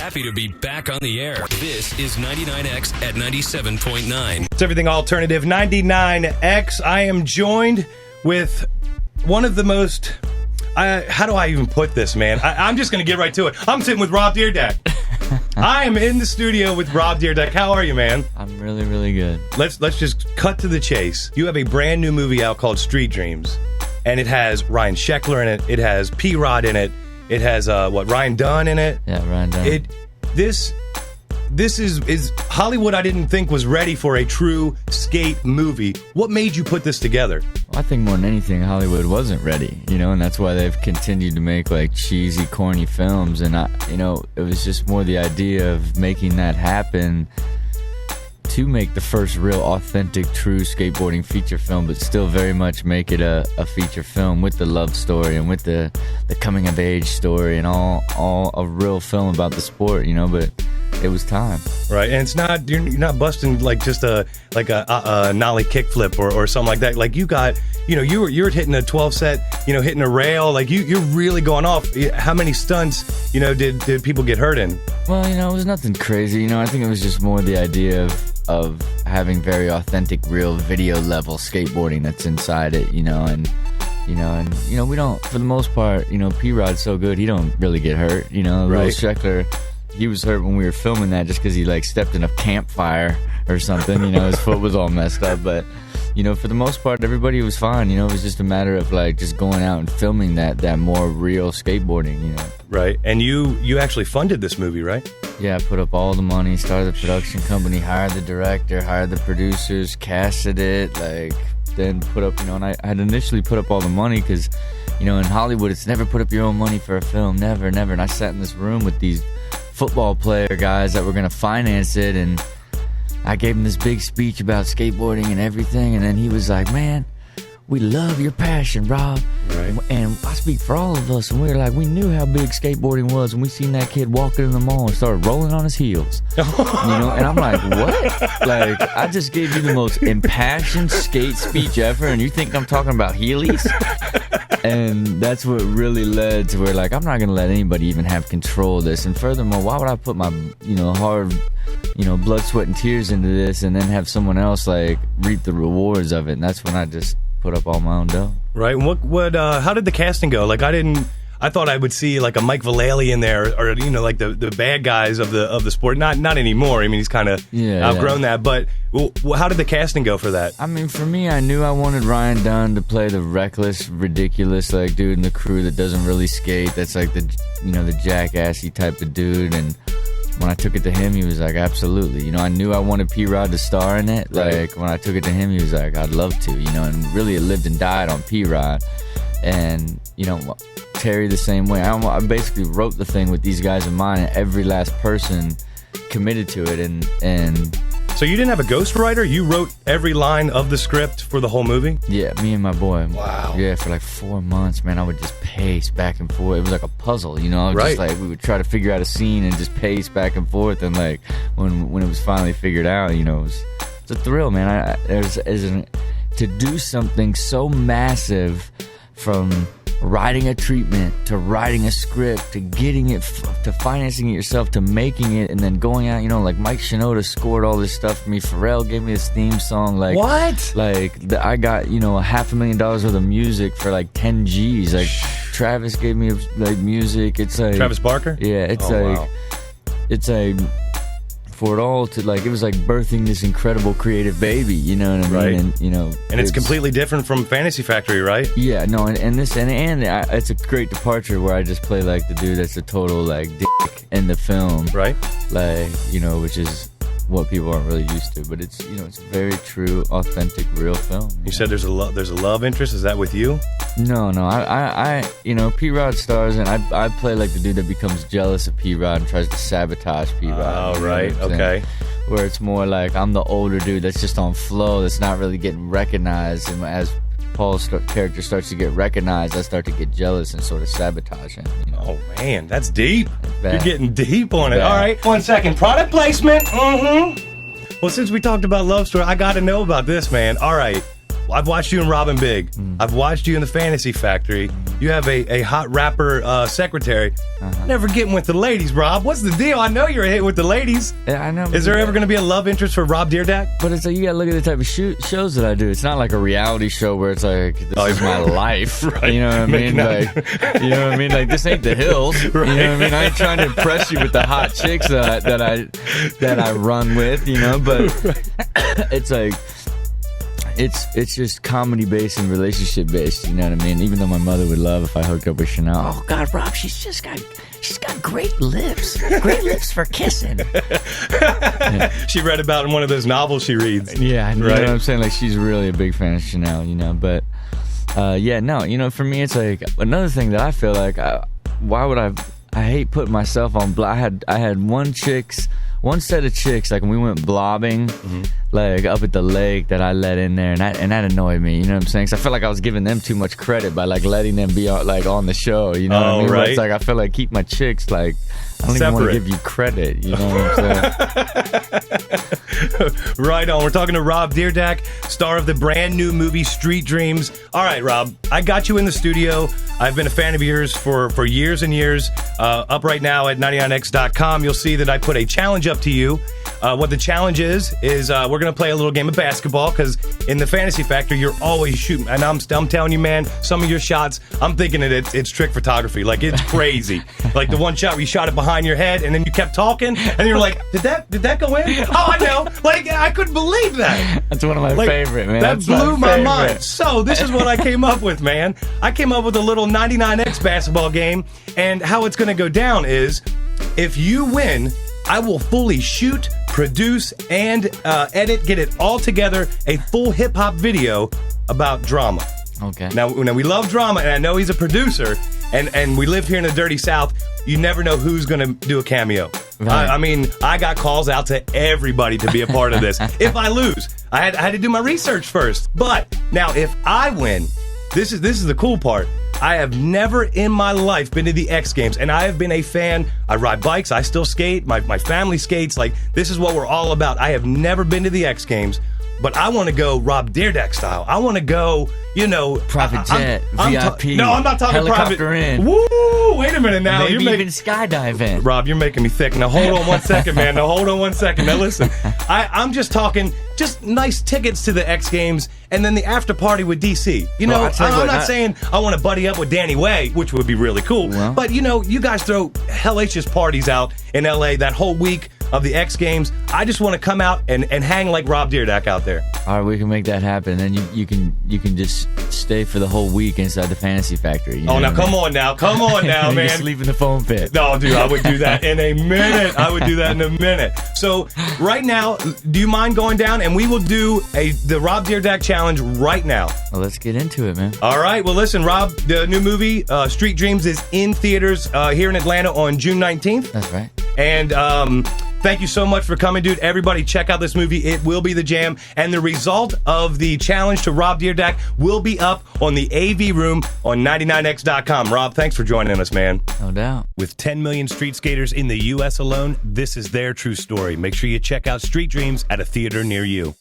happy to be back on the air. This is 99X at 97.9. It's Everything Alternative 99X. I am joined with one of the most... how do I even put this, man? I'm just going to get right to it. I'm sitting with Rob Dyrdek. I am in the studio with Rob Dyrdek. How are you, man? I'm really, really good. Let's just cut to the chase. You have a brand new movie out called Street Dreams, and it has Ryan Sheckler in it. It has P-Rod in it. It has Ryan Dunn in it. Yeah, Ryan Dunn. This is Hollywood. I didn't think was ready for a true skate movie. What made you put this together? Well, I think more than anything, Hollywood wasn't ready, and that's why they've continued to make like cheesy, corny films. And it was just more the idea of making that happen to make the first real, authentic, true skateboarding feature film, but still very much make it a feature film with the love story and with the coming of age story and all a real film about the sport, But it was time, right? And it's not you're not busting like just a nollie kickflip or something like that. Like you got, you're hitting a 12 set, hitting a rail. Like you're really going off. How many stunts, did people get hurt in? Well, it was nothing crazy. I think it was just more the idea of having very authentic, real video level skateboarding that's inside it, and we don't, for the most part, P-Rod's so good, he don't really get hurt, Right. Little Sheckler, he was hurt when we were filming that just because he stepped in a campfire or something, his foot was all messed up, but for the most part everybody was fine. It was just a matter of just going out and filming that more real skateboarding, Right. And you actually funded this movie, right? Yeah, I put up all the money, started the production company, hired the director, hired the producers, casted it, then put up, and I had initially put up all the money because, in Hollywood, it's never put up your own money for a film, never. And I sat in this room with these football player guys that were going to finance it, and I gave him this big speech about skateboarding and everything, and then he was like, man, we love your passion, Rob. Right. And I speak for all of us, and we were like, we knew how big skateboarding was, and we seen that kid walking in the mall and started rolling on his heels. And I'm like, what? I just gave you the most impassioned skate speech ever, and you think I'm talking about Heelys? And that's what really led to where, I'm not going to let anybody even have control of this. And furthermore, why would I put my, hard, blood, sweat, and tears into this and then have someone else, reap the rewards of it? And that's when I just put up all my own dough. Right. And how did the casting go? I thought I would see a Mike Vallely in there, or the bad guys of the sport. Not anymore. I mean, he's kind of outgrown that. But how did the casting go for that? I mean, for me, I knew I wanted Ryan Dunn to play the reckless, ridiculous dude in the crew that doesn't really skate. That's the jackassy type of dude. And when I took it to him, he was like, absolutely. I knew I wanted P-Rod to star in it. Right. When I took it to him, he was like, I'd love to. And really, it lived and died on P-Rod. And Terry the same way. I basically wrote the thing with these guys in mind, and every last person committed to it. And so you didn't have a ghostwriter? You wrote every line of the script for the whole movie? Yeah, me and my boy. Wow. Yeah, for 4 months, man, I would just pace back and forth. It was like a puzzle, Right. Just we would try to figure out a scene and just pace back and forth. And when it was finally figured out, it's a thrill, man. To do something so massive, from writing a treatment to writing a script to getting it to financing it yourself to making it and then going out, Mike Shinoda scored all this stuff for me. Pharrell gave me this theme song. What? I got $500,000 worth of music for 10 G's. Travis gave me music. It's Travis Barker? Yeah, wow. It's for it all to it was like birthing this incredible creative baby, you know what I mean? Right. And and it's completely different from Fantasy Factory, right? Yeah, no, and it's a great departure where I just play the dude that's a total dick in the film, right? Which is what people aren't really used to, but it's it's a very true, authentic, real film. You said there's a love interest. Is that with you? No, I P-Rod stars, and I play the dude that becomes jealous of P-Rod and tries to sabotage P-Rod. Oh, right, okay. Where it's more I'm the older dude that's just on flow, that's not really getting recognized, and as Paul's character starts to get recognized, I start to get jealous and sort of sabotage him. Oh man, that's deep. Bad. You're getting deep on it. Bad. All right, 1 second. Product placement. Well, since we talked about love story, I got to know about this, man. All right, I've watched you in Robin Big. I've watched you in the Fantasy Factory. You have a hot rapper secretary. Never getting with the ladies, Rob. What's the deal? I know you're a hit with the ladies. Yeah, I know. Is there ever going to be a love interest for Rob Dyrdek? But it's like, you gotta look at the type of shows that I do. It's not like a reality show where it's like, this is my life. Right. You know what I mean? Like, you know what I mean? Like, this ain't the hills. Right. You know what I mean? I ain't trying to impress you with the hot chicks that I run with, you know? But it's like, it's just comedy based and relationship based, you know what I mean? Even though my mother would love if I hooked up with Chanel. Oh God, Rob, she's got great lips for kissing. She read about in one of those novels she reads. Yeah, you know right? what I'm saying? Like, she's really a big fan of Chanel, you know? But yeah, no, you know, for me, it's like another thing that I feel like, why would I hate putting myself on I had one set of chicks, like when we went blobbing, like up at the lake, that I let in there, and that annoyed me. You know what I'm saying? 'Cause I felt like I was giving them too much credit by like letting them be on the show. You know what I mean? Right. But it's like I feel like keep my chicks like I don't even want to give you credit. You know what I'm saying? Right on. We're talking to Rob Dyrdek, star of the brand new movie Street Dreams. All right, Rob, I got you in the studio. I've been a fan of yours for years and years. Up right now at 99x.com, you'll see that I put a challenge up to you. What the challenge is we're going to play a little game of basketball, because in the Fantasy Factory, you're always shooting. And I'm telling you, man, some of your shots, I'm thinking it's trick photography. Like, it's crazy. Like the one shot where you shot it behind your head and then you kept talking and you're like, did that go in? Oh, I know. Like, I couldn't believe that. That's one of my favorite, man. That That's blew my favorite. mind. So this is what I came up with, man. I came up with a little 99X basketball game, and how it's going to go down is, if you win, I will fully shoot, produce, and edit, get it all together, a full hip-hop video about drama. Okay. Now we love drama, and I know he's a producer, and we live here in the dirty South. You never know who's going to do a cameo. Right. I mean, I got calls out to everybody to be a part of this. If I lose, I had to do my research first. But now, if I win, this is the cool part. I have never in my life been to the X Games, and I have been a fan. I ride bikes. I still skate. My family skates. Like, this is what we're all about. I have never been to the X Games, but I want to go Rob Dyrdek style. I want to go, you know, private jet, VIP. No, I'm not talking helicopter private. in. Woo! Wait a minute now. Maybe even skydive in. Rob, you're making me thick. Now hold on one second, man. Now hold on one second. Now listen, I'm just talking nice tickets to the X Games, and then the after party with DC. You know, I'm not saying I want to buddy up with Danny Way, which would be really cool. Well, but you know, you guys throw hellacious parties out in LA that whole week of the X Games. I just want to come out and hang like Rob Dyrdek out there. All right, we can make that happen. Then you can just stay for the whole week inside the Fantasy Factory. You know now come on now, you man. sleep in the foam pit. No, dude, I would do that in a minute. So right now, do you mind going down and we will do the Rob Dyrdek challenge right now? Well, let's get into it, man. All right. Well, listen, Rob, the new movie Street Dreams is in theaters here in Atlanta on June 19th. That's right. And thank you so much for coming, dude. Everybody, check out this movie. It will be the jam. And the result of the challenge to Rob Dyrdek will be up on the AV Room on 99x.com. Rob, thanks for joining us, man. No doubt. With 10 million street skaters in the U.S. alone, this is their true story. Make sure you check out Street Dreams at a theater near you.